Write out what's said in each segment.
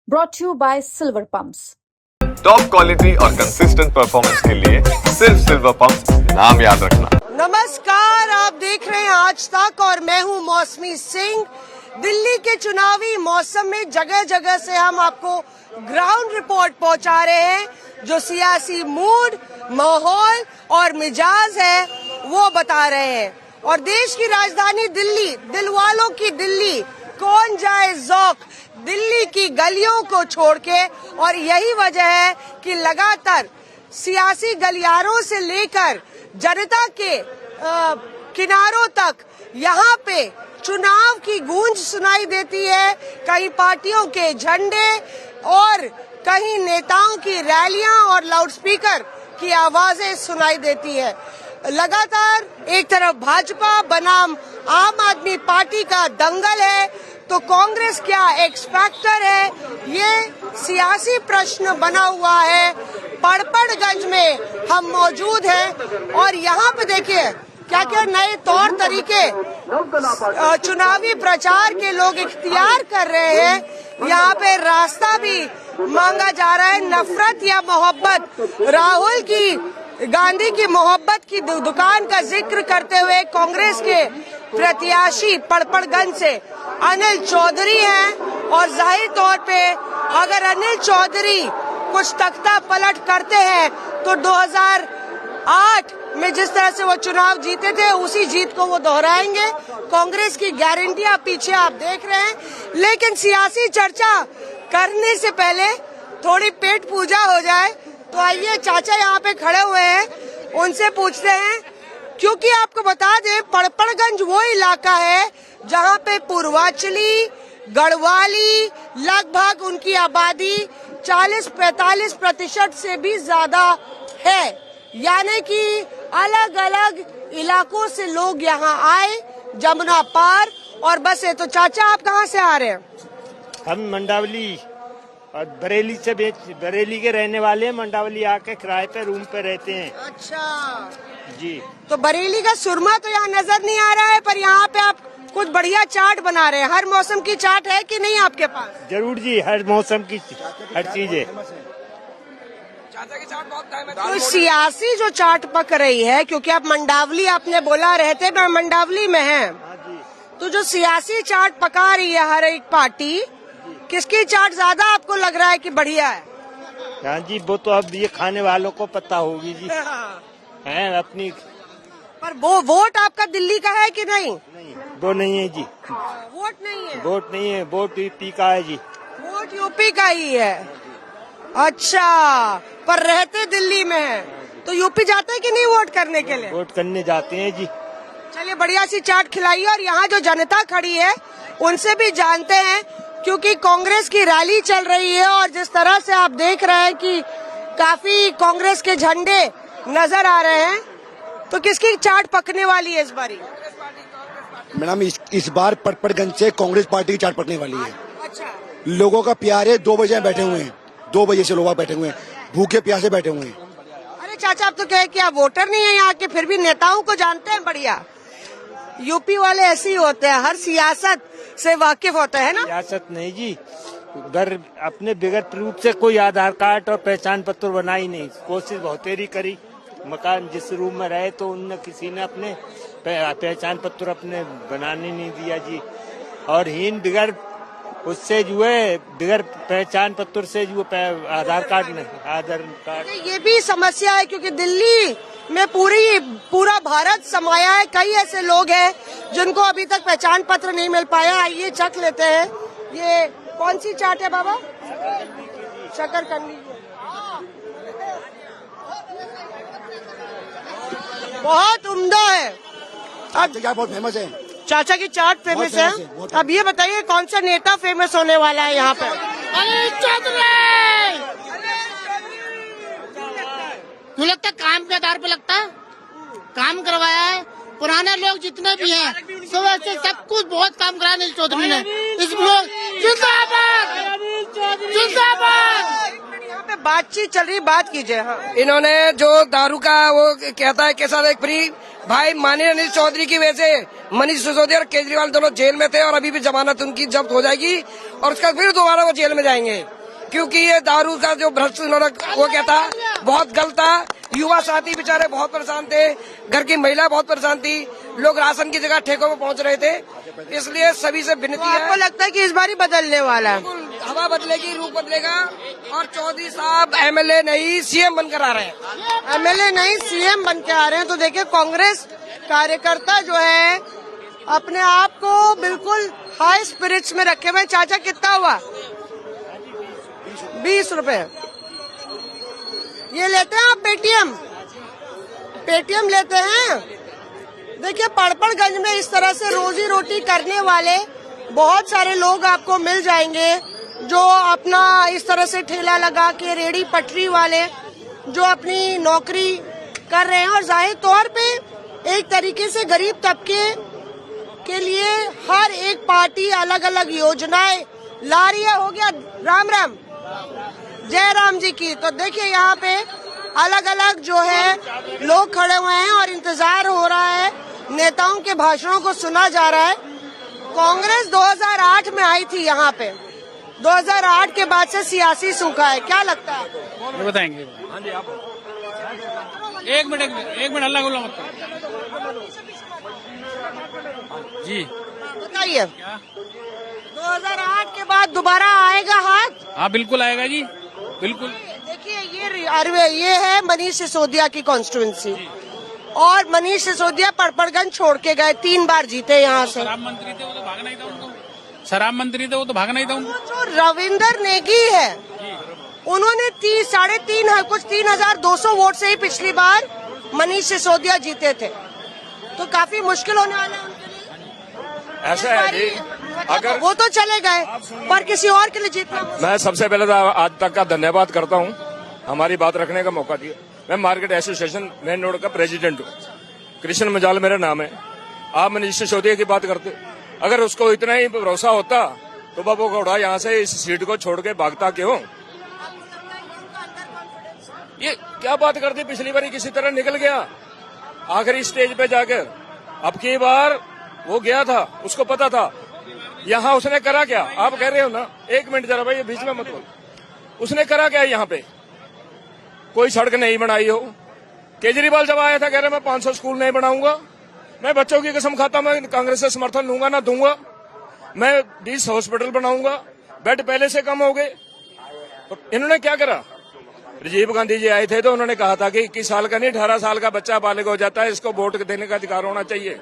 brought to you by Silver Pumps. Top quality और consistent performance के लिए सिर्फ सिल्वर पंप्स नाम याद रखना। नमस्कार, आप देख रहे हैं आज तक और मैं हूं मौसमी सिंह। दिल्ली के चुनावी मौसम में जगह जगह से हम आपको ग्राउंड रिपोर्ट पहुंचा रहे हैं। जो सियासी मूड, माहौल और मिजाज है वो बता रहे हैं। और देश की राजधानी दिल्ली, दिलवालों की दिल्ली, कौन जाए ज़ौक़ दिल्ली की गलियों को छोड़ के। और यही वजह है कि लगातार सियासी गलियारों से लेकर जनता के किनारों तक यहाँ पे चुनाव की गूंज सुनाई देती है। कई पार्टियों के झंडे और कहीं नेताओं की रैलियां और लाउडस्पीकर की आवाजें सुनाई देती है। लगातार एक तरफ भाजपा बनाम आम आदमी पार्टी का दंगल है, तो कांग्रेस क्या एक्स फैक्टर है, ये सियासी प्रश्न बना हुआ है। पड़पड़गंज में हम मौजूद हैं और यहाँ पे देखिए क्या क्या नए तौर तरीके चुनावी प्रचार के लोग इख्तियार कर रहे हैं। यहाँ पे रास्ता भी मांगा जा रहा है, नफरत या मोहब्बत। राहुल की गांधी की मोहब्बत की दुकान का जिक्र करते हुए कांग्रेस के प्रत्याशी पड़पड़गंज से अनिल चौधरी हैं। और जाहिर तौर पे अगर अनिल चौधरी कुछ तख्ता पलट करते हैं तो 2008 में जिस तरह से वो चुनाव जीते थे उसी जीत को वो दोहराएंगे। कांग्रेस की गारंटियां पीछे आप देख रहे हैं। लेकिन सियासी चर्चा करने से पहले थोड़ी पेट पूजा हो जाए, तो आइए चाचा यहाँ पे खड़े हुए हैं, उनसे पूछते हैं। क्योंकि आपको बता दें पड़पड़गंज वो इलाका है जहाँ पे पूर्वांचली, गढ़वाली, लगभग उनकी आबादी 40-45% से भी ज्यादा है। यानी कि अलग अलग इलाकों से लोग यहाँ आए जमुना पार और बसे। तो चाचा आप कहाँ से आ रहे हैं? हम मंडावली और बरेली के रहने वाले हैं। मंडावली आके किराए पे रूम पे रहते हैं। अच्छा जी। तो बरेली का सुरमा तो यहाँ नजर नहीं आ रहा है, पर यहाँ पे आप कुछ बढ़िया चाट बना रहे हैं। हर मौसम की चाट है कि नहीं आपके पास? जरूर जी, हर मौसम की हर चीज है। तो सियासी जो चाट पक रही है, क्योंकि आप मंडावली आपने बोला रहते मैं मंडावली में है, तो जो सियासी चाट पका रही है हर एक पार्टी, किसकी चाट ज्यादा आपको लग रहा है कि बढ़िया है? हाँ जी, वो तो अब ये खाने वालों को पता होगी जी। हैं अपनी। पर वो वोट आपका दिल्ली का है कि नहीं? नहीं, वो नहीं है जी। वोट नहीं है? वोट नहीं है, वोट यूपी का है जी। वोट यूपी का ही है। अच्छा, पर रहते दिल्ली में है, तो यूपी जाते हैं कि नहीं वोट करने के लिए? वोट करने जाते हैं जी। चलिए बढ़िया सी चाट खिलाइए। और यहाँ जो जनता खड़ी है उनसे भी जानते हैं, क्योंकि कांग्रेस की रैली चल रही है और जिस तरह से आप देख रहे हैं कि काफी कांग्रेस के झंडे नजर आ रहे हैं, तो किसकी चाट पकने वाली है इस बारी? मैडम इस बार पड़पड़गंज से कांग्रेस पार्टी की चाट पकने वाली है। अच्छा। लोगों का प्यार है, 2 बजे बैठे हुए हैं, 2 बजे से लोग बैठे हुए हैं, भूखे प्यासे बैठे हुए हैं। अरे चाचा, आप तो कहे कि आप वोटर नहीं है यहाँ के, फिर भी नेताओं को जानते हैं बढ़िया। यूपी वाले ऐसे ही होते हैं, हर सियासत से वाकिफ होते हैं ना। सियासत नहीं जी, घर अपने बगैर प्रूफ से कोई आधार कार्ड और पहचान पत्र बना ही नहीं। कोशिश बहुतेरी करी, मकान जिस रूम में रहे तो उनने किसी ने अपने पहचान पत्र अपने बनाने नहीं दिया जी। और हीन बगैर उससे जो है बगैर पहचान पत्र से जो आधार कार्ड नहीं, आधार कार्ड। ये भी समस्या है क्योंकि दिल्ली में पूरा भारत समाया है। कई ऐसे लोग हैं जिनको अभी तक पहचान पत्र नहीं मिल पाया। आइए चख लेते हैं। ये कौन सी चाट है बाबा? शकरकंदी। बहुत उम्दा है। अब बहुत फेमस है, चाचा की चाट फेमस है। अब ये बताइए कौन सा नेता फेमस होने वाला है यहाँ पे? अनिल चौधरी। क्यों लगता? काम के आधार पे लगता है, काम करवाया है। पुराने लोग जितने भी हैं सुबह से सब कुछ बहुत काम कराया अनिल चौधरी ने। इस लोग जिंदाबाद जिंदाबाद। यहाँ पे बातचीत चल रही, बात कीजिए। हाँ। इन्होंने जो दारू का वो कहता है के साथ एक फ्री भाई माननीय अनिल चौधरी की वजह से मनीष सिसोदिया और केजरीवाल दोनों जेल में थे और अभी भी जमानत उनकी जब्त हो जाएगी और उसका फिर दोबारा वो जेल में जाएंगे। क्योंकि ये दारू का जो भ्रष्ट उन्होंने वो क्या था, बहुत गलत था। युवा साथी बेचारे बहुत परेशान थे, घर की महिला बहुत परेशान थी, लोग राशन की जगह ठेकों में पहुंच रहे थे। इसलिए सभी से विनती है, आपको लगता है कि इस बार ही बदलने वाला है? हवा बदलेगी, रूप बदलेगा और चौधरी साहब एमएलए नहीं सीएम बनकर आ रहे हैं। एमएलए नहीं सीएम बन के आ रहे हैं। तो देखिए कांग्रेस कार्यकर्ता जो है अपने आप को बिल्कुल हाई स्पिरिट्स में रखे हुए। चाचा कितना हुआ? 20 रुपए। ये लेते हैं आप? पेटीएम लेते हैं? देखिए पड़पड़गंज में इस तरह से रोजी रोटी करने वाले बहुत सारे लोग आपको मिल जाएंगे, जो अपना इस तरह से ठेला लगा के, रेड़ी पटरी वाले जो अपनी नौकरी कर रहे हैं। और जाहिर तौर पे एक तरीके से गरीब तबके के लिए हर एक पार्टी अलग अलग योजनाएं ला रही है। हो गया राम राम, जय राम जी की। तो देखिए यहाँ पे अलग अलग जो है लोग खड़े हुए हैं और इंतजार हो रहा है, नेताओं के भाषणों को सुना जा रहा है। कांग्रेस 2008 में आई थी यहाँ पे, 2008 के बाद से सियासी सूखा है। क्या लगता है आपको? ये बताएंगे। एक मिनट अल्लाह गुल्ला मत जी, बताइए। 2008 के बाद दोबारा आएगा हाथ? हाँ बिल्कुल आएगा जी, बिल्कुल। देखिए ये है मनीष सिसोदिया की कॉन्स्टिट्यूंसी, और मनीष सिसोदिया पड़पड़गंज छोड़ के गए, 3 बार जीते यहाँ से। शराब मंत्री थे, वो तो भागना ही था उनको। शराब मंत्री थे, वो तो भागना ही था उनको। जो रविंदर नेगी है, उन्होंने 3,200 वोट से ही पिछली बार मनीष सिसोदिया जीते थे। तो काफी मुश्किल होने वाला है उनके लिए। ऐसा है जी, अगर वो तो चले गए पर किसी और के लिए जीतना। मैं सबसे पहले तो आज तक का धन्यवाद करता हूँ, हमारी बात रखने का मौका दिया। मैं मार्केट एसोसिएशन मेन रोड का प्रेसिडेंट हूँ, कृष्ण मजाल मेरा नाम है। आप मनीष सिसोदिया की बात करते, अगर उसको इतना ही भरोसा होता तो बाबू गौड़ा यहाँ से इस सीट को छोड़ के भागता क्यों? ये क्या बात करती, पिछली बार किसी तरह निकल गया आखिरी स्टेज पे जाकर। अब की बार वो गया था, उसको पता था। यहाँ उसने करा क्या? आप कह रहे हो ना, 1 मिनट जरा भाई, बीच में मत बोल। उसने करा क्या यहाँ पे? कोई सड़क नहीं बनाई हो। केजरीवाल जब आया था कह रहे मैं 500 स्कूल नहीं बनाऊंगा। मैं बच्चों की कसम खाता, मैं कांग्रेस से समर्थन लूंगा ना दूंगा। मैं 20 हॉस्पिटल बनाऊंगा, बेड पहले से कम हो गए। इन्होंने क्या करा? राजीव गांधी जी आए थे तो उन्होंने कहा था कि 21 साल का नहीं 18 साल का बच्चा बालिग हो जाता है, इसको वोट देने का अधिकार होना चाहिए।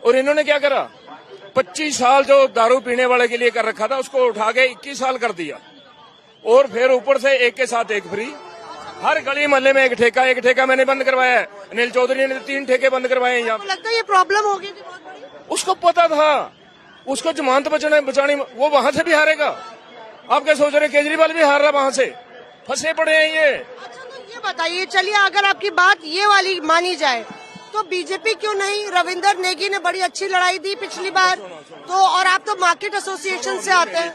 और इन्होंने क्या करा? 25 साल जो दारू पीने वाले के लिए कर रखा था उसको उठा के 21 साल कर दिया। और फिर ऊपर से एक के साथ एक फ्री। हर गली मोहल्ले में एक ठेका मैंने बंद करवाया है। अनिल चौधरी ने 3 ठेके बंद करवाए हैं। यहाँ लगता है ये प्रॉब्लम होगी बहुत बड़ी। उसको पता था, उसको जमानत बचानी, वो वहां से भी हारेगा। आप क्या सोच रहे? केजरीवाल भी हार रहा, वहां से फंसे पड़े हैं ये। अच्छा तो ये बताइए, चलिए अगर आपकी बात ये वाली मानी जाए तो बीजेपी क्यों नहीं? रविंदर नेगी ने बड़ी अच्छी लड़ाई दी पिछली बार तो, और आप तो मार्केट एसोसिएशन से आते हैं।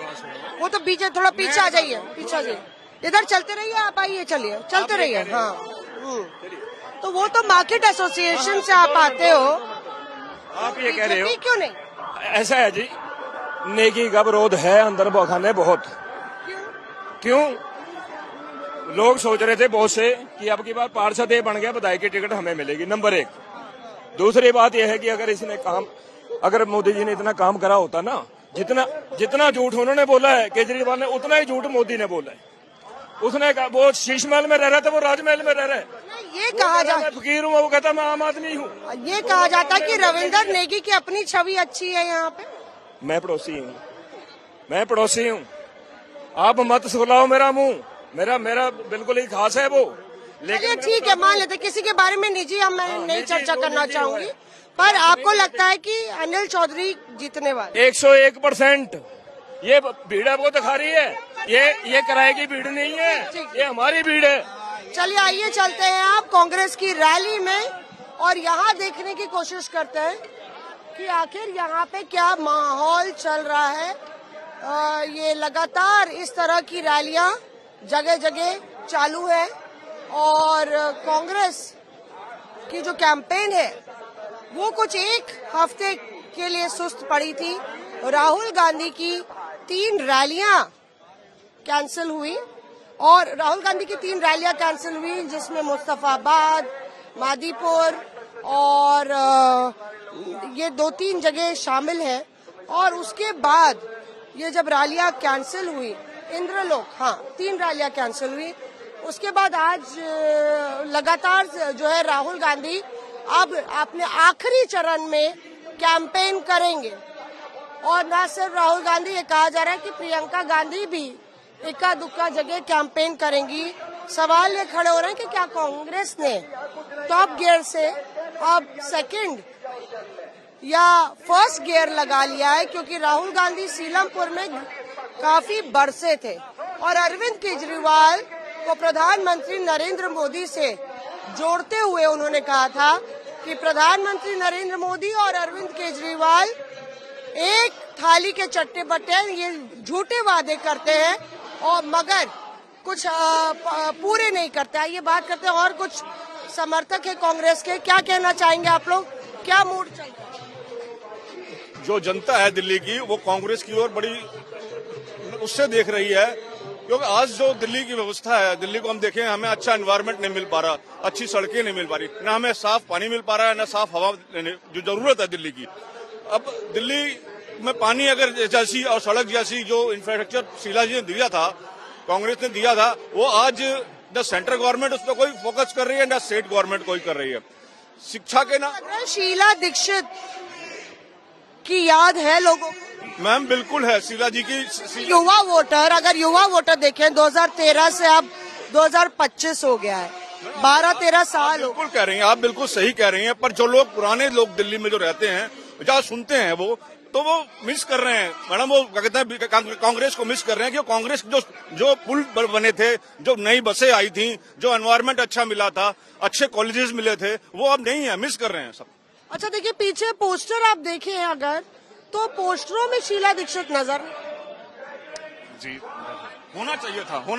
वो तो बीजेपी थोड़ा पीछे आ जाइए, पीछे आ जाइए, इधर चलते रहिए, आप आइए, चलिए चलते रहिए। हाँ तो वो तो मार्केट एसोसिएशन से आप आते हो, आप ये कह रहे हो क्यों नहीं? ऐसा है जी, नेगी का विरोध है अंदर बखाने बहुत। क्यों? लोग सोच रहे थे बहुत से कि अब की बार पार्षद बन गया, विधायक की टिकट हमें मिलेगी, नंबर 1। दूसरी बात यह है कि अगर मोदी जी ने इतना काम करा होता ना, जितना झूठ उन्होंने बोला है केजरीवाल ने, उतना ही झूठ मोदी ने बोला है। उसने कहा वो शीश महल में रह रहा था, वो राजमहल में रह रहा है। ये कहा जाता, मैं फकीर हूँ, वो कहता मैं आम आदमी हूँ। ये कहा जाता है कि रविंदर नेगी की अपनी छवि अच्छी है यहाँ पे। मैं पड़ोसी हूँ, आप मत सुलाओ मेरा मुंह, मेरा बिल्कुल ही खास है वो। लेकिन ठीक है, मान लेते, किसी के बारे में निजी हम नहीं चर्चा करना चाहूंगी, पर आपको लगता है कि अनिल चौधरी जीतने वाले? 101%। ये भीड़ आपको दिखा रही है, ये किराए की भीड़ नहीं है, ये हमारी भीड़ है। चलिए आइए चलते हैं आप कांग्रेस की रैली में और यहाँ देखने की कोशिश करते हैं कि आखिर यहाँ पे क्या माहौल चल रहा है। ये लगातार इस तरह की रैलियां जगह जगह चालू है और कांग्रेस की जो कैंपेन है वो कुछ 1 हफ्ते के लिए सुस्त पड़ी थी। राहुल गांधी की 3 रैलियां कैंसिल हुई और राहुल गांधी की 3 रैलियां कैंसिल हुई, जिसमें मुस्तफाबाद, मादीपुर और ये 2-3 जगह शामिल है। और उसके बाद ये जब रैलियां कैंसिल हुई, इंद्रलोक, हाँ 3 रैलियां कैंसिल हुई। उसके बाद आज लगातार जो है राहुल गांधी अब अपने आखिरी चरण में कैंपेन करेंगे। और न सिर्फ राहुल गांधी, ये कहा जा रहा है कि प्रियंका गांधी भी इक्का दुक्का जगह कैंपेन करेंगी। सवाल ये खड़े हो रहे हैं कि क्या कांग्रेस ने टॉप गियर से अब सेकंड या फर्स्ट गियर लगा लिया है, क्योंकि राहुल गांधी सीलमपुर में काफी बरसे थे और अरविंद केजरीवाल को प्रधानमंत्री नरेंद्र मोदी से जोड़ते हुए उन्होंने कहा था कि प्रधानमंत्री नरेंद्र मोदी और अरविंद केजरीवाल एक थाली के चट्टे बट्टे हैं, ये झूठे वादे करते हैं और मगर कुछ पूरे नहीं करते। ये बात करते हैं और कुछ समर्थक है कांग्रेस के, क्या कहना चाहेंगे आप लोग, क्या मूड चल रहा है? जो जनता है दिल्ली की, वो कांग्रेस की ओर बड़ी उससे देख रही है, क्योंकि आज जो दिल्ली की व्यवस्था है, दिल्ली को हम देखें, हमें अच्छा एनवायरनमेंट नहीं मिल पा रहा, अच्छी सड़कें नहीं मिल पा रही, ना हमें साफ पानी मिल पा रहा है, ना साफ हवा जो जरूरत है दिल्ली की। अब दिल्ली में पानी अगर जैसी और सड़क जैसी जो इंफ्रास्ट्रक्चर शीला जी ने दिया था, कांग्रेस ने दिया था, वो आज न सेंट्रल गवर्नमेंट उस पर कोई फोकस कर रही है, न स्टेट गवर्नमेंट कोई कर रही है। शिक्षा के ना शीला दीक्षित की याद है लोगों को? मैम बिल्कुल है, शीला जी की। युवा वोटर, अगर युवा वोटर देखें 2013 से अब 2025 हो गया है, 12-13 साल। बिल्कुल कह रही हैं आप, बिल्कुल सही कह रही हैं, पर जो लोग पुराने लोग दिल्ली में जो रहते हैं, जहाँ सुनते हैं वो मिस कर रहे हैं मैडम, वो क्या कहते हैं, कांग्रेस को मिस कर रहे हैं। कि कांग्रेस जो पुल बने थे, जो नई बसें आई थी, जो एनवायरनमेंट अच्छा मिला था, अच्छे कॉलेजेस मिले थे, वो अब नहीं है, मिस कर रहे हैं सब। अच्छा देखिए, पीछे पोस्टर आप देखें अगर, तो पोस्टरों में शीला दीक्षित नजर जी होना चाहिए था। आपको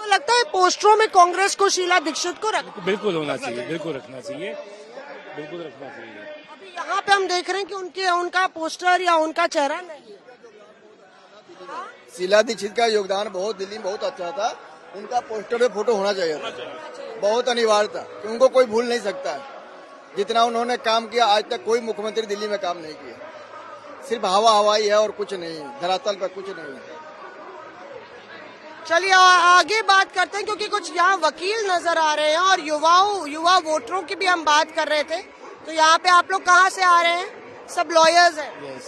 लगता है पोस्टरों में कांग्रेस को शीला दीक्षित को बिल्कुल होना चाहिए, बिल्कुल रखना चाहिए, बिल्कुल रखना चाहिए। अभी यहाँ पे हम देख रहे हैं कि उनका पोस्टर या उनका चेहरा नहीं है। शीला दीक्षित का योगदान बहुत दिल्ली में बहुत अच्छा था, उनका पोस्टर पे फोटो होना चाहिए था, बहुत अनिवार्य था, उनको कोई भूल नहीं सकता है। जितना उन्होंने काम किया, आज तक कोई मुख्यमंत्री दिल्ली में काम नहीं किया, सिर्फ हवाई है और कुछ नहीं, धरातल पर कुछ नहीं है। चलिए आगे बात करते हैं, क्योंकि कुछ यहाँ वकील नजर आ रहे हैं और युवा वोटरों की भी हम बात कर रहे थे। तो यहाँ पे आप लोग कहाँ से आ रहे हैं? सब लॉयर्स हैं।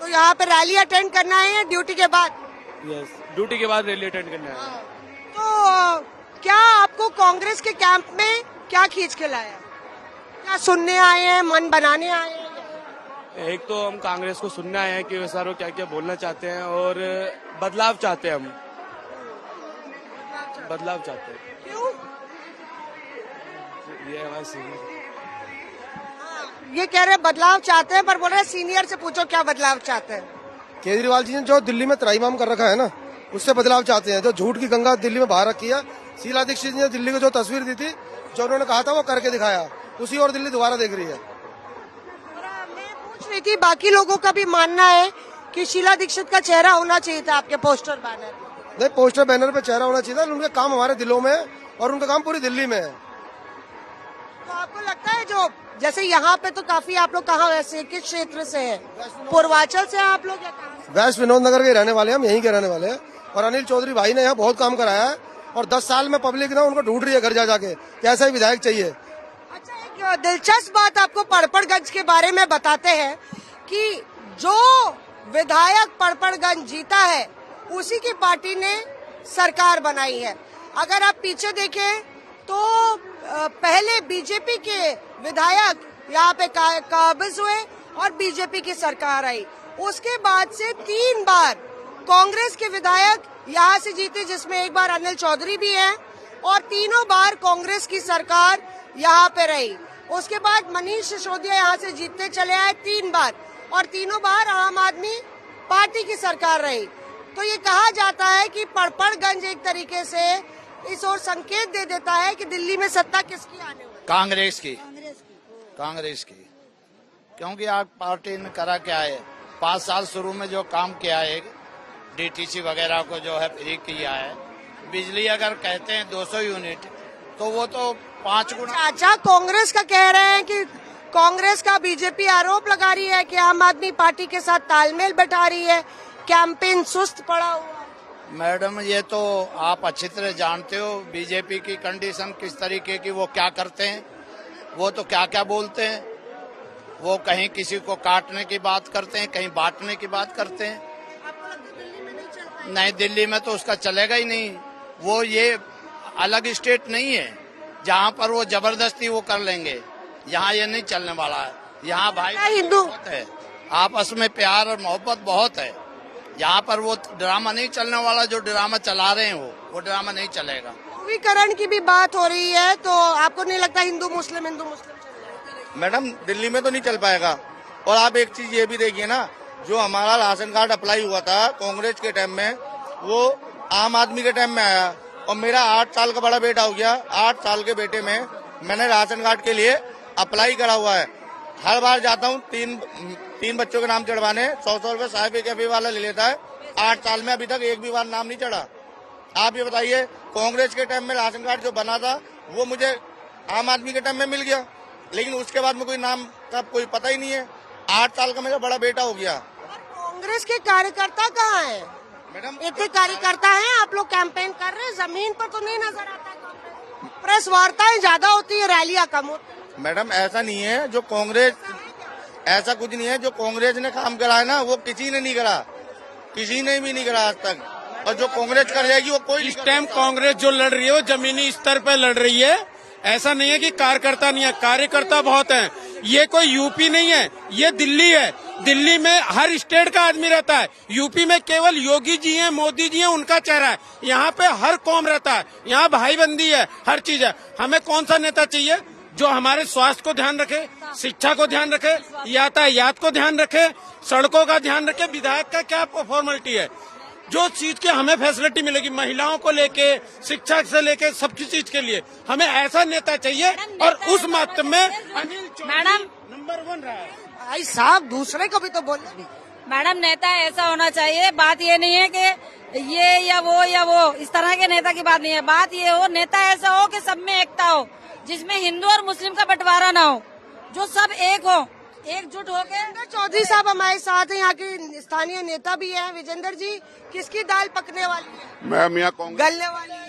तो यहाँ पे रैली अटेंड करना है या ड्यूटी के बाद? ड्यूटी के बाद रैली अटेंड करना है। तो क्या आपको कांग्रेस के कैंप में क्या खींच के लाया? क्या सुनने आए हैं, मन बनाने आए हैं? एक तो हम कांग्रेस को सुनने आए हैं कि वे सारों क्या क्या बोलना चाहते हैं और बदलाव चाहते हैं, हम बदलाव चाहते हैं। क्यों? ये हमारे सीनियर ये कह रहे बदलाव चाहते हैं, पर बोल रहे सीनियर से पूछो क्या बदलाव चाहते हैं। केजरीवाल जी ने जो दिल्ली में त्राईमाम कर रखा है ना, उससे बदलाव चाहते हैं। जो झूठ की गंगा दिल्ली में बाहर रखी है, शीला दीक्षित जी ने दिल्ली को जो तस्वीर दी थी, जो उन्होंने कहा था वो करके दिखाया, उसी और दिल्ली दोबारा देख रही है। पूछ रही थी, बाकी लोगों का भी मानना है कि शीला दीक्षित का चेहरा होना चाहिए था आपके पोस्टर बैनर। नहीं, पोस्टर बैनर पे चेहरा होना चाहिए था, उनके काम हमारे दिलों में है और उनका काम पूरी दिल्ली में है। तो आपको लगता है जो जैसे यहाँ पे तो काफी, आप लोग कहाँ वैसे किस क्षेत्र से हैं? पूर्वांचल से आप लोग या कहाँ से? वेस्ट विनोद नगर के रहने वाले हैं, हम यहीं के रहने वाले हैं। और अनिल चौधरी भाई ने यहाँ बहुत काम कराया है और 10 साल में पब्लिक ना उनको ढूंढ रही है घर जा जाके, कैसा ही विधायक चाहिए। अच्छा, एक दिलचस्प बात आपको पड़पड़गंज के बारे में बताते हैं कि जो विधायक पड़पड़गंज जीता है, उसी की पार्टी ने सरकार बनाई है। अगर आप पीछे देखें तो पहले बीजेपी के विधायक यहाँ पे काबिज हुए और बीजेपी की सरकार आई। उसके बाद से 3 बार कांग्रेस के विधायक यहाँ से जीते, जिसमें एक बार अनिल चौधरी भी हैं, और तीनों बार कांग्रेस की सरकार यहाँ पे रही। उसके बाद मनीष सिसोदिया यहाँ से जीतते चले आए 3 बार, और तीनों बार आम आदमी पार्टी की सरकार रही। तो ये कहा जाता है कि पड़पड़गंज एक तरीके से इस ओर संकेत दे देता है कि दिल्ली में सत्ता किसकी आने वाली? कांग्रेस की। क्योंकि आप पार्टी ने करा क्या है, 5 साल शुरू में जो काम किया है, डीटीसी वगैरह को जो है फ्री किया है। बिजली अगर कहते हैं 200 यूनिट तो वो तो 5 गुना। अच्छा, कांग्रेस का कह रहे हैं कि कांग्रेस का बीजेपी आरोप लगा रही है कि आम आदमी पार्टी के साथ तालमेल बैठा रही है, कैंपेन सुस्त पड़ा हुआ है। मैडम ये तो आप अच्छी तरह जानते हो बीजेपी की कंडीशन किस तरीके की, वो क्या करते हैं, वो तो क्या क्या बोलते हैं। वो कहीं किसी को काटने की बात करते हैं, कहीं बांटने की बात करते हैं। आपको लगता है दिल्ली में नहीं चल पाएगा? नहीं, दिल्ली में तो उसका चलेगा ही नहीं। वो ये अलग स्टेट नहीं है जहाँ पर वो जबरदस्ती वो कर लेंगे। यहाँ ये नहीं चलने वाला है। यहाँ भाई हिंदू बहुत है, आपस में प्यार और मोहब्बत बहुत है। यहाँ पर वो ड्रामा नहीं चलने वाला, जो ड्रामा चला रहे हैं वो ड्रामा नहीं चलेगा। ध्रुवीकरण की भी बात हो रही है, तो आपको नहीं लगता हिंदू मुस्लिम चल जाएगा? मैडम दिल्ली में तो नहीं चल पाएगा। और आप एक चीज ये भी देखिए ना, जो हमारा राशन कार्ड अप्लाई हुआ था कांग्रेस के टाइम में, वो आम आदमी के टाइम में आया और मेरा 8 साल का बड़ा बेटा हो गया। 8 साल के बेटे में मैंने राशन कार्ड के लिए अप्लाई करा हुआ है। हर बार जाता हूँ तीन बच्चों के नाम चढ़वाने, 100 रुपए साहिब कैफे वाला ले लेता है। 8 साल में अभी तक एक भी बार नाम नहीं चढ़ा। आप ये बताइए, कांग्रेस के टाइम में राशन कार्ड जो बना था वो मुझे आम आदमी के टाइम में मिल गया, लेकिन उसके बाद में कोई नाम का कोई पता ही नहीं है। 8 साल का मेरा बड़ा बेटा हो गया। कांग्रेस के कार्यकर्ता कहाँ है मैडम? इतने कार्यकर्ता हैं, आप लोग कैंपेन कर रहे हैं, जमीन पर तो नहीं नजर आता है। प्रेस वार्ताएं ज्यादा होती है, रैलियां कम होती है। मैडम ऐसा नहीं है, जो कांग्रेस, ऐसा कुछ नहीं है। जो कांग्रेस ने काम करा है ना, वो किसी ने नहीं करा, किसी ने भी नहीं करा आज तक। और जो कांग्रेस कर जाएगी वो कोई इस टाइम कांग्रेस जो लड़ रही है वो जमीनी स्तर पर लड़ रही है। ऐसा नहीं है कि कार्यकर्ता नहीं है, कार्यकर्ता बहुत हैं। ये कोई यूपी नहीं है, ये दिल्ली है। दिल्ली में हर स्टेट का आदमी रहता है। यूपी में केवल योगी जी हैं, मोदी जी हैं, उनका चेहरा है। यहाँ पे हर कौम रहता है, यहाँ भाईबंदी है, हर चीज है। हमें कौन सा नेता चाहिए जो हमारे स्वास्थ्य को ध्यान रखे, शिक्षा को ध्यान रखे, यातायात को ध्यान रखे, सड़कों का ध्यान रखे। विधायक का क्या फॉर्मेलिटी है? जो चीज के हमें फैसिलिटी मिलेगी महिलाओं को लेके, शिक्षा से लेके, सब चीज के लिए हमें ऐसा नेता चाहिए। और उस मत में अनिल मैडम नंबर 1 रहा है। भाई साहब, दूसरे को भी तो बोलने। मैडम नेता ऐसा होना चाहिए। बात ये नहीं है कि ये या वो इस तरह के नेता की बात नहीं है। बात ये हो नेता ऐसा हो कि सब में एकता हो, जिसमें हिंदू और मुस्लिम का बंटवारा ना हो, जो सब एक हो, एकजुट हो के। चौधरी साहब हमारे साथ हैं, यहाँ के स्थानीय नेता भी हैं। विजेंद्र जी, किसकी दाल पकने वाली है? मैम यहाँ गलने वाली है?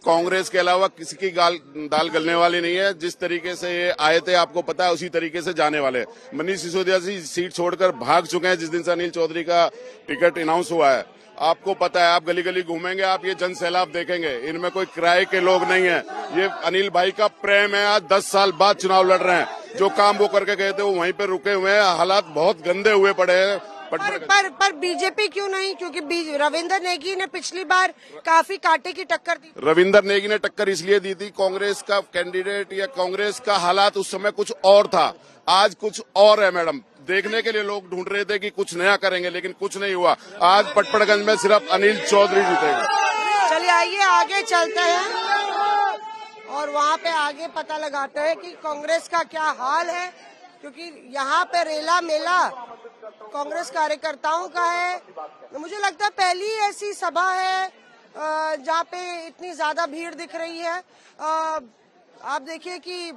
कांग्रेस के अलावा किसी की दाल गलने वाली नहीं है। जिस तरीके से ये आए थे आपको पता है, उसी तरीके से जाने वाले। मनीष सिसोदिया जी सीट छोड़कर भाग चुके हैं जिस दिन से अनिल चौधरी का टिकट अनाउंस हुआ है। आपको पता है, आप गली गली घूमेंगे, आप ये जन सैलाब देखेंगे। इनमें कोई किराए के लोग नहीं है। ये अनिल भाई का प्रेम है। आज 10 साल बाद चुनाव लड़ रहे हैं। जो काम वो करके गए थे वो वहीं पे रुके हुए हैं। हालात बहुत गंदे हुए पड़े हैं। पर बीजेपी क्यों नहीं? क्योंकि रविंद्र नेगी ने पिछली बार काफी कांटे की टक्कर दी। रविंद्र नेगी ने टक्कर इसलिए दी थी, कांग्रेस का कैंडिडेट या कांग्रेस का हालात उस समय कुछ और था, आज कुछ और है। मैडम देखने के लिए लोग ढूंढ रहे थे कि कुछ नया करेंगे, लेकिन कुछ नहीं हुआ। आज पटपड़गंज में सिर्फ अनिल चौधरी जीतेगा। चलिए आइए आगे चलते हैं और वहाँ पे आगे पता लगाते हैं कि कांग्रेस का क्या हाल है, क्योंकि यहाँ पे रेला मेला कांग्रेस कार्यकर्ताओं का है। मुझे लगता है पहली ऐसी सभा है जहाँ पे इतनी ज्यादा भीड़ दिख रही है। आप देखिए कि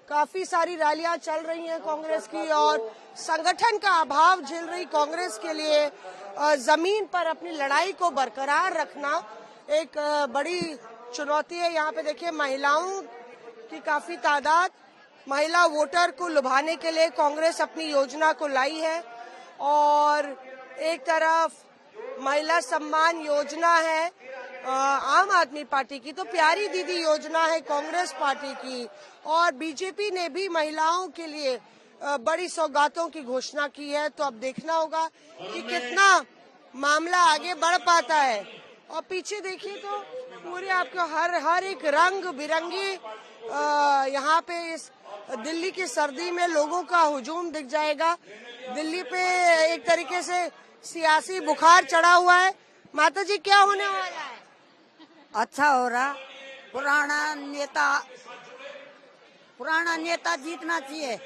काफी सारी रैलियां चल रही हैं कांग्रेस की, और संगठन का अभाव झेल रही कांग्रेस के लिए जमीन पर अपनी लड़ाई को बरकरार रखना एक बड़ी चुनौती है। यहाँ पे देखिए महिलाओं की काफी तादाद, महिला वोटर को लुभाने के लिए कांग्रेस अपनी योजना को लाई है। और एक तरफ महिला सम्मान योजना है आम आदमी पार्टी की, तो प्यारी दीदी योजना है कांग्रेस पार्टी की, और बीजेपी ने भी महिलाओं के लिए बड़ी सौगातों की घोषणा की है। तो अब देखना होगा कि कितना मामला आगे बढ़ पाता है। और पीछे देखिए तो पूरे आपको हर एक रंग बिरंगी यहाँ पे इस दिल्ली की सर्दी में लोगों का हुजूम दिख जाएगा। दिल्ली पे एक तरीके से सियासी बुखार चढ़ा हुआ है। माता जी, क्या होने वाला है? अच्छा हो रहा। पुराना नेता जीतना चाहिए।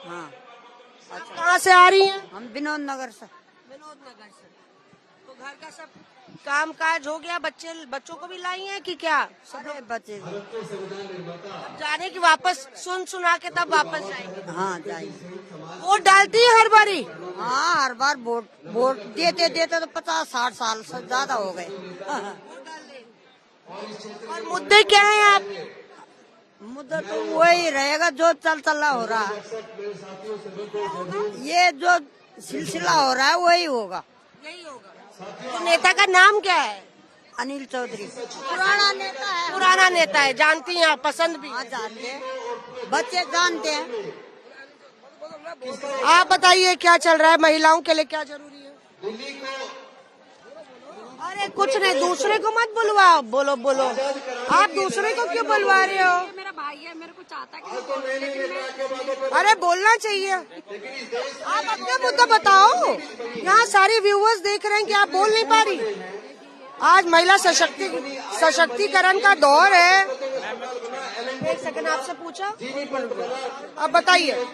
हाँ। अच्छा। कहाँ से आ रही हैं? हम विनोद नगर से। घर का सब काम काज हो गया, बच्चों को भी लाई हैं कि क्या? सब बच्चे जाने की वापस सुना के तब वापस जाएंगे। हाँ जाएंगे। वोट डालती है हर बारी? हाँ हर बार वोट देते देते तो 50-60 साल से ज्यादा हो गए। और मुद्दे क्या हैं आप? मुद्दा तो वही रहेगा जो चला हो रहा है, ये जो सिलसिला हो रहा है वही होगा। यही होगा। तो नेता का नाम क्या है? अनिल चौधरी। पुराना नेता है। पुराना नेता है, जानती हैं आप, पसंद भी? हाँ जानते हैं, बच्चे जानते हैं। आप बताइए क्या चल रहा है, महिलाओं के लिए क्या जरूरी है? अरे कुछ नहीं, दूसरे को मत बुलवाओ। बोलो आप दूसरे को क्यों बुलवा रहे हो? मेरा भाई है, मेरे को चाहता है। अरे बोलना चाहिए। आप अपना मुद्दा बताओ, यहाँ सारे व्यूअर्स देख रहे हैं कि आप बोल नहीं पा रही। आज महिला सशक्तिकरण का दौर है। एक सेकंड आपसे पूछा, अब बताइए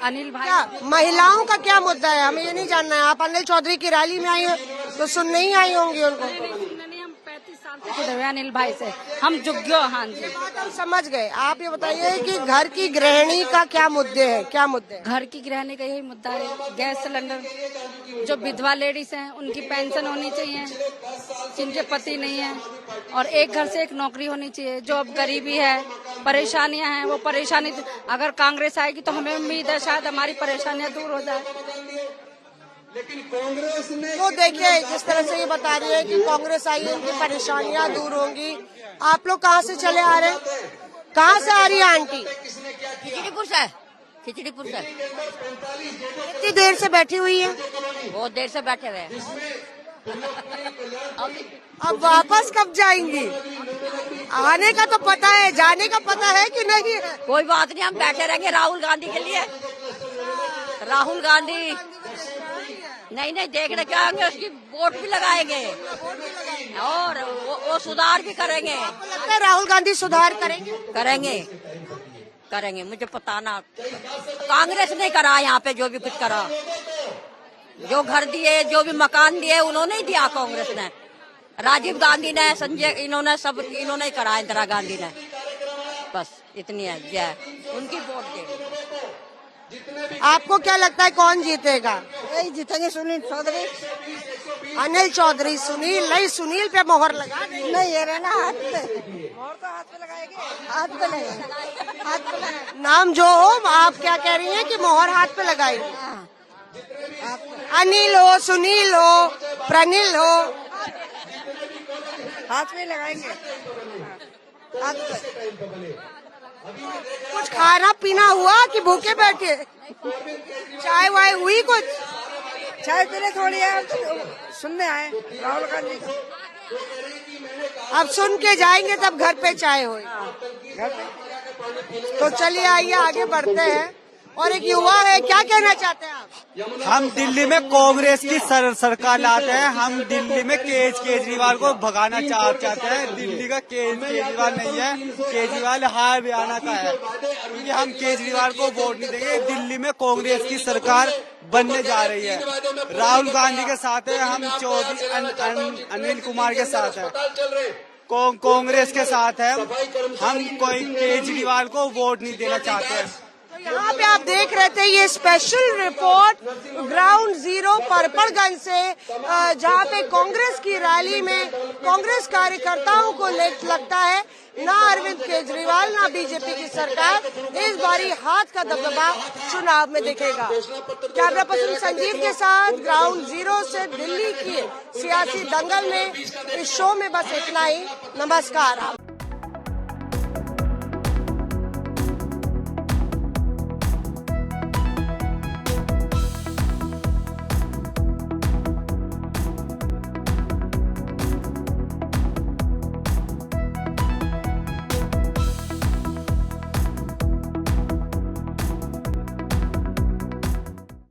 अनिल भाई, क्या महिलाओं का क्या मुद्दा है? हमें ये नहीं जानना है। आप अनिल चौधरी की रैली में आई हो तो सुनने ही आई होंगी उनको। नहीं, हम 35 साल से जुड़े हुए अनिल भाई से, हम जुग्यो। हाँ जी, बात हम समझ गए। आप ये बताइए कि घर की गृहिणी का क्या मुद्दे हैं? क्या मुद्दे हैं? घर की गृहिणी का यही मुद्दा है, गैस सिलेंडर। जो विधवा लेडीज हैं उनकी पेंशन होनी चाहिए, जिनके पति नहीं है, और एक घर से एक नौकरी होनी चाहिए। जो अब गरीबी है, परेशानियां हैं, वो परेशानी अगर कांग्रेस आएगी तो हमें उम्मीद है शायद हमारी परेशानियां दूर हो जाए। तो देखिए जिस तरह से ये बता रही है कि कांग्रेस आई है, उनकी परेशानियां दूर होंगी। आप लोग कहाँ से चले आ रहे हैं? कहाँ से आ रही है आंटी? खिचड़ीपुर से। खिचड़ीपुर से। कितनी देर से बैठी हुई है? बहुत देर से बैठे हुए हैं। अब वापस कब जाएंगी? आने का तो पता है, जाने का पता है कि नहीं है? कोई बात नहीं, हम बैठे रहेंगे राहुल गांधी के लिए। राहुल गांधी नहीं देखने क्या आएंगे, उसकी वोट भी लगाएंगे और वो सुधार भी करेंगे। लगता है राहुल गांधी सुधार करेंगे? करेंगे मुझे पता ना। कांग्रेस ने करा यहाँ पे जो भी कुछ करा, जो घर दिए, जो भी मकान दिए, उन्होंने ही दिया कांग्रेस ने। राजीव गांधी ने, संजय, इन्होंने ही करा, इंदिरा गांधी ने। बस इतनी है जय, उनकी वोट दे। आपको क्या लगता है कौन जीतेगा? यही जीतेंगे सुनील चौधरी। अनिल चौधरी। सुनील नहीं, सुनील पे मोहर लगा नहीं, ये रहना हाथ पे। मोहर तो हाथ पे लगाएंगे, हाथ पे नहीं। नाम जो हो, आप क्या कह रही हैं कि मोहर हाथ पे लगाएंगे? अनिल हो, सुनील हो, प्रनिल हो, हाथ में लगाएंगे, हाथ पे। कुछ खाना पीना हुआ कि भूखे बैठे? चाय वाय हुई? कुछ चाय पीने थोड़ी है, सुनने आए राहुल गांधी। अब सुन के जाएंगे तब घर पे चाय होगी। तो चलिए आइए आगे बढ़ते हैं। और एक युवा है, क्या कहना चाहते हैं आप? हम दिल्ली में कांग्रेस की सरकार लाते हैं। हम दिल्ली में केजरीवाल को भगाना चाहते हैं। दिल्ली का केजरीवाल नहीं है, केजरीवाल हरियाणा का है, क्योंकि हम केजरीवाल को वोट नहीं देंगे। दिल्ली में कांग्रेस की सरकार बनने जा रही है। राहुल गांधी के साथ है, हम चौधरी अनिल कुमार के साथ है, कांग्रेस के साथ है। हम कोई केजरीवाल को वोट नहीं देना चाहते हैं। यहाँ पे आप देख रहे थे ये स्पेशल रिपोर्ट ग्राउंड जीरो परपड़गंज से, जहाँ पे कांग्रेस की रैली में कांग्रेस कार्यकर्ताओं को लगता है ना अरविंद केजरीवाल ना बीजेपी की सरकार इस बारी हाथ का दबदबा चुनाव में दिखेगा। कैमरा पर्सन संजीव के साथ ग्राउंड जीरो से दिल्ली की सियासी दंगल में इस शो में बस इतना ही। नमस्कार।